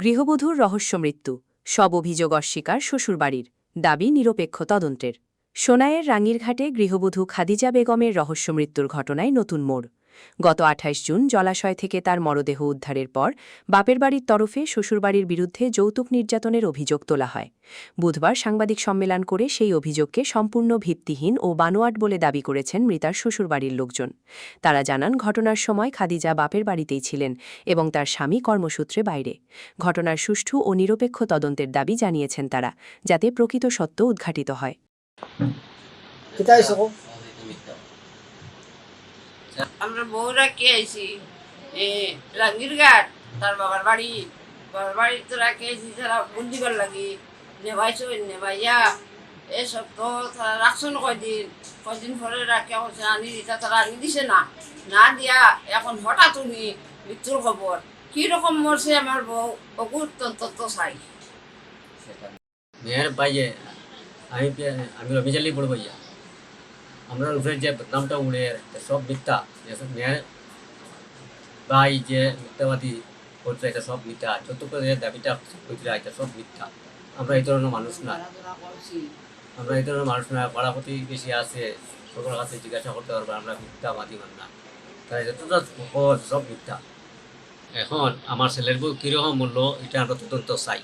গৃহবধূর রহস্য মৃত্যু, সব অভিযোগ অস্বীকার শ্বশুরবাড়ির, দাবি নিরপেক্ষ তদন্তের। সোনাইয়ের রাঙ্গিরঘাটে গৃহবধূ খাদিজা বেগমের রহস্য মৃত্যুর ঘটনায় নতুন মোড়। গত ২৮ জুন জলাশয় থেকে তার মরদেহ উদ্ধারের পর বাপের বাড়ির তরফে শ্বশুরবাড়ির বিরুদ্ধে যৌতুক নির্যাতনের অভিযোগ তোলা হয়। বুধবার সাংবাদিক সম্মেলন করে সেই অভিযোগকে সম্পূর্ণ ভিত্তিহীন ও বানোয়াট বলে দাবি করেছেন মৃতার শ্বশুরবাড়ির লোকজন। তারা জানান, ঘটনার সময় খাদিজা বাপের বাড়িতেই ছিলেন এবং তার স্বামী কর্মসূত্রে বাইরে। ঘটনার সুষ্ঠু ও নিরপেক্ষ তদন্তের দাবি জানিয়েছেন তারা, যাতে প্রকৃত সত্য উদ্ঘাটিত হয়। আমরা বউরা কে আইছি রাঙ্গিরঘাট তার বাবার বাড়ি তো রাখে আইছি তারা বুন্দিবার লাগি নেভাইছো নেভাইয়া এসব তো তারা রাখছো না কয়দিন পরে রাখা করছে আনি দিতা, তারা আনি দিছে না না দিয়া এখন হঠাৎ উনি মৃত্যুর খবর কিরকম মরছে আমার বউ অকুর তন্ত চাই মেয়ের বাইয়ে আমি রবিজালি পড়বো ইয়া আমরা উপরে যে বদনামটা উড়ে সব মিথ্যা, মেয়ের ভাই যে মিথ্যাবাদী করছে এটা সব মিথ্যা, যৌতুক দাবিটা হয়েছিল এটা সব মিথ্যা। আমরা এই ধরনের মানুষ না, পাড়া প্রতিবেশী আছে, সকলের কাছে জিজ্ঞাসা করতে পারবো আমরা মিথ্যাবাদী মান না, তাই যতটা সব মিথ্যা। এখন আমার ছেলের বউ কীরকম মূল্য এটা আমরা তদন্ত চাই।